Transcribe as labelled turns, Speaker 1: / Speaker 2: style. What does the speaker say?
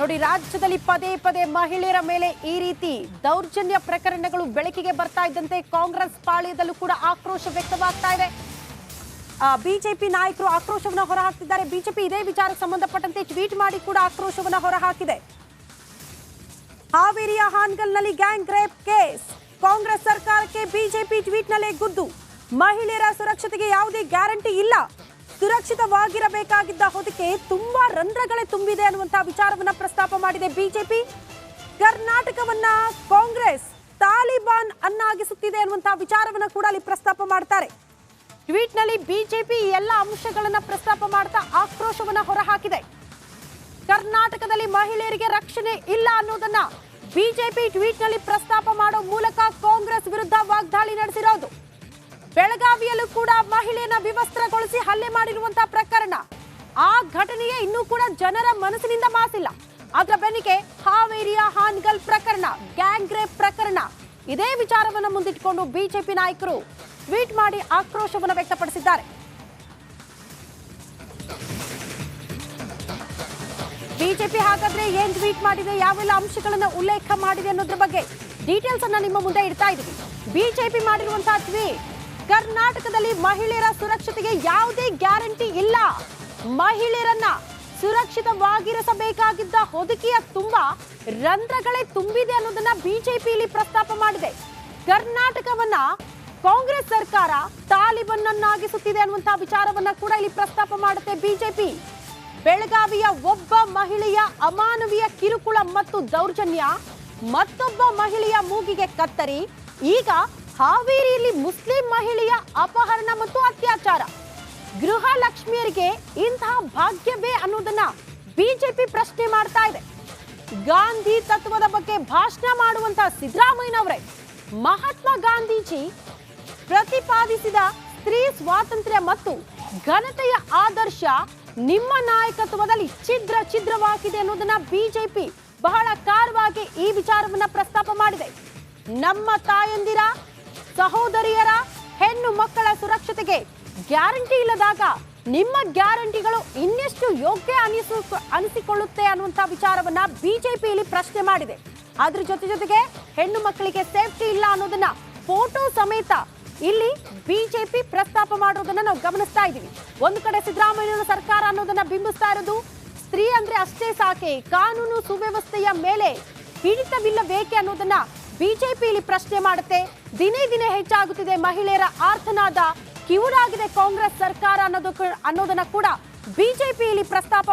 Speaker 1: ನೋಡಿ, ರಾಜ್ಯದಲ್ಲಿ ಪದೇ ಪದೇ ಮಹಿಳೆಯರ ಮೇಲೆ ಈ ರೀತಿ ದೌರ್ಜನ್ಯ ಪ್ರಕರಣಗಳು ಬೆಳಕಿಗೆ ಬರ್ತಾ ಇದ್ದಂತೆ ಕಾಂಗ್ರೆಸ್ ಪಾಳ್ಯದಲ್ಲೂ ಕೂಡ ಆಕ್ರೋಶ ವ್ಯಕ್ತವಾಗ್ತಾ ಇದೆ. ಬಿಜೆಪಿ ನಾಯಕರು ಆಕ್ರೋಶವನ್ನ ಹೊರಹಾಕ್ತಿದ್ದಾರೆ. ಬಿಜೆಪಿ ಇದೇ ವಿಚಾರಕ್ಕೆ ಸಂಬಂಧಪಟ್ಟಂತೆ ಟ್ವೀಟ್ ಮಾಡಿ ಕೂಡ ಆಕ್ರೋಶವನ್ನ ಹೊರಹಾಕಿದೆ. ಹಾವೇರಿಯ ಹಾನಗಲ್ನಲ್ಲಿ ಗ್ಯಾಂಗ್ ರೇಪ್ ಕೇಸ್, ಕಾಂಗ್ರೆಸ್ ಸರ್ಕಾರಕ್ಕೆ ಬಿಜೆಪಿ ಟ್ವೀಟ್ನಲ್ಲೇ ಗುದ್ದು. ಮಹಿಳೆಯರ ಸುರಕ್ಷತೆಗೆ ಯಾವುದೇ ಗ್ಯಾರಂಟಿ ಇಲ್ಲ, ಸುರಕ್ಷಿತವಾಗಿರಬೇಕಾಗಿದ್ದ ಹೊದಿಕೆ ತುಂಬಾ ರಂಧ್ರಗಳೇ ತುಂಬಿದೆ ಅನ್ನುವಂತಹ ವಿಚಾರವನ್ನ ಪ್ರಸ್ತಾಪ ಮಾಡಿದೆ ಬಿಜೆಪಿ. ಕರ್ನಾಟಕವನ್ನ ಕಾಂಗ್ರೆಸ್ ತಾಲಿಬಾನ್ ಅನ್ನಾಗಿಸುತ್ತಿದೆ ಅನ್ನುವಂತಹ ವಿಚಾರವನ್ನ ಕೂಡ ಅಲ್ಲಿ ಪ್ರಸ್ತಾಪ ಮಾಡ್ತಾರೆ. ಟ್ವೀಟ್ ನಲ್ಲಿ ಬಿಜೆಪಿ ಎಲ್ಲ ಅಂಶಗಳನ್ನ ಪ್ರಸ್ತಾಪ ಮಾಡ್ತಾ ಆಕ್ರೋಶವನ್ನ ಹೊರಹಾಕಿದೆ. ಕರ್ನಾಟಕದಲ್ಲಿ ಮಹಿಳೆಯರಿಗೆ ರಕ್ಷಣೆ ಇಲ್ಲ ಅನ್ನೋದನ್ನ ಬಿಜೆಪಿ ಟ್ವೀಟ್ ನಲ್ಲಿ ಪ್ರಸ್ತಾಪ ಮಾಡೋ ಮೂಲಕ ಕಾಂಗ್ರೆಸ್ ವಿರುದ್ಧ ವಾಗ್ದಾಳಿ ನಡೆಸಿರೋದು. ಬೆಳಗಾವಿಯಲ್ಲೂ ಕೂಡ ಮಹಿಳೆಯನ್ನ ವಿವಸ್ತ್ರಗೊಳಿಸಿ ಹಲ್ಲೆ ಮಾಡಿರುವಂತಹ ಪ್ರಕರಣ, ಆ ಘಟನೆಯೇ ಇನ್ನೂ ಕೂಡ ಜನರ ಮನಸ್ಸಿನಿಂದ ಮಾಸಿಲ್ಲ. ಅದರ ಬೆನ್ನಿಗೆ ಹಾವೇರಿಯ ಹಾನಗಲ್ ಪ್ರಕರಣ, ಗ್ಯಾಂಗ್ ರೇಪ್ ಪ್ರಕರಣ, ಇದೇ ವಿಚಾರವನ್ನು ಮುಂದಿಟ್ಟುಕೊಂಡು ಬಿಜೆಪಿ ನಾಯಕರು ಟ್ವೀಟ್ ಮಾಡಿ ಆಕ್ರೋಶವನ್ನು ವ್ಯಕ್ತಪಡಿಸಿದ್ದಾರೆ. ಬಿಜೆಪಿ ಹಾಗಾದ್ರೆ ಏನ್ ಟ್ವೀಟ್ ಮಾಡಿದೆ, ಯಾವೆಲ್ಲ ಅಂಶಗಳನ್ನ ಉಲ್ಲೇಖ ಮಾಡಿದೆ ಅನ್ನೋದ್ರ ಬಗ್ಗೆ ಡೀಟೇಲ್ಸ್ ಅನ್ನ ನಿಮ್ಮ ಮುಂದೆ ಇಡ್ತಾ ಇದ್ದೀವಿ. ಬಿಜೆಪಿ ಮಾಡಿರುವಂತಹ ಟ್ವೀಟ್: ಕರ್ನಾಟಕದಲ್ಲಿ ಮಹಿಳೆಯರ ಸುರಕ್ಷತೆಗೆ ಯಾವುದೇ ಗ್ಯಾರಂಟಿ ಇಲ್ಲ, ಮಹಿಳೆಯರನ್ನ ಸುರಕ್ಷಿತವಾಗಿರಿಸಬೇಕಾಗಿದ್ದ ಹೊದಿಕೆಯ ತುಂಬಾ ರಂಧ್ರಗಳೇ ತುಂಬಿದೆ ಅನ್ನೋದನ್ನ ಬಿಜೆಪಿ ಇಲ್ಲಿ ಪ್ರಸ್ತಾಪ ಮಾಡಿದೆ. ಕರ್ನಾಟಕವನ್ನ ಕಾಂಗ್ರೆಸ್ ಸರ್ಕಾರ ತಾಲಿಬಾನ್ ಅನ್ನಾಗಿಸುತ್ತಿದೆ ಅನ್ನುವಂತಹ ವಿಚಾರವನ್ನ ಕೂಡ ಇಲ್ಲಿ ಪ್ರಸ್ತಾಪ ಮಾಡುತ್ತೆ ಬಿಜೆಪಿ. ಬೆಳಗಾವಿಯ ಒಬ್ಬ ಮಹಿಳೆಯ ಅಮಾನವೀಯ ಕಿರುಕುಳ ಮತ್ತು ದೌರ್ಜನ್ಯ, ಮತ್ತೊಬ್ಬ ಮಹಿಳೆಯ ಮೂಗಿಗೆ ಕತ್ತರಿ, ಈಗ ಹಾವೇರಿಯಲ್ಲಿ ಮುಸ್ಲಿಂ ಮಹಿಳೆಯ ಅಪಹರಣ ಮತ್ತು ಅತ್ಯಾಚಾರ. ಗೃಹ ಲಕ್ಷ್ಮಿಯರಿಗೆ ಇಂತಹ ಭಾಗ್ಯವೇ ಅನ್ನೋದನ್ನ ಬಿಜೆಪಿ ಪ್ರಶ್ನೆ ಮಾಡ್ತಾ ಇದೆ. ಗಾಂಧಿ ತತ್ವದ ಬಗ್ಗೆ ಭಾಷಣ ಮಾಡುವಂತಹ ಸಿದ್ದರಾಮಯ್ಯನವರೇ ಮಹಾತ್ಮ ಗಾಂಧೀಜಿ ಪ್ರತಿಪಾದಿಸಿದ ಸ್ತ್ರೀ ಸ್ವಾತಂತ್ರ್ಯ ಮತ್ತು ಘನತೆಯ ಆದರ್ಶ ನಿಮ್ಮ ನಾಯಕತ್ವದಲ್ಲಿ ಛಿದ್ರವಾಗಿದೆ ಅನ್ನೋದನ್ನ ಬಿಜೆಪಿ ಬಹಳ ಖಾರವಾಗಿ ಈ ವಿಚಾರವನ್ನ ಪ್ರಸ್ತಾಪ ಮಾಡಿದೆ. ನಮ್ಮ ತಾಯಂದಿರ, ಸಹೋದರಿಯರ, ಹೆಣ್ಣು ಮಕ್ಕಳ ಸುರಕ್ಷತೆಗೆ ಗ್ಯಾರಂಟಿ ಇಲ್ಲದಾಗ ನಿಮ್ಮ ಗ್ಯಾರಂಟಿಗಳು ಇನ್ನೆಷ್ಟು ಯೋಗ್ಯ ಅನಿಸಿಕೊಳ್ಳುತ್ತೆ ಅನ್ನುವಂತ ವಿಚಾರವನ್ನ ಬಿಜೆಪಿ ಇಲ್ಲಿ ಪ್ರಶ್ನೆ ಮಾಡಿದೆ. ಅದ್ರ ಜೊತೆಗೆ ಹೆಣ್ಣು ಮಕ್ಕಳಿಗೆ ಸೇಫ್ಟಿ ಇಲ್ಲ ಅನ್ನೋದನ್ನ ಫೋಟೋ ಸಮೇತ ಇಲ್ಲಿ ಬಿಜೆಪಿ ಪ್ರಸ್ತಾಪ ಮಾಡೋದನ್ನ ನಾವು ಗಮನಿಸ್ತಾ ಇದ್ದೀವಿ. ಒಂದು ಕಡೆ ಸಿದ್ದರಾಮಯ್ಯನ ಸರ್ಕಾರ ಅನ್ನೋದನ್ನ ಬಿಂಬಿಸ್ತಾ ಇರೋದು, ಸ್ತ್ರೀ ಅಂದ್ರೆ ಅಷ್ಟೇ ಸಾಕೆ, ಕಾನೂನು ಸುವ್ಯವಸ್ಥೆಯ ಮೇಲೆ ಹಿಡಿತವಿಲ್ಲಬೇಕೆ ಅನ್ನೋದನ್ನ ಬಿಜೆಪಿ ಇಲ್ಲಿ ಪ್ರಶ್ನೆ ಮಾಡುತ್ತೆ. ದಿನೇ ದಿನೇ ಹೆಚ್ಚಾಗುತ್ತಿದೆ ಮಹಿಳೆಯರ ಆರ್ತನಾದ, ಕಿವುಡಾಗಿದೆ ಕಾಂಗ್ರೆಸ್ ಸರ್ಕಾರ ಅನ್ನೋದನ್ನ ಕೂಡ ಬಿಜೆಪಿ ಇಲ್ಲಿ ಪ್ರಸ್ತಾಪ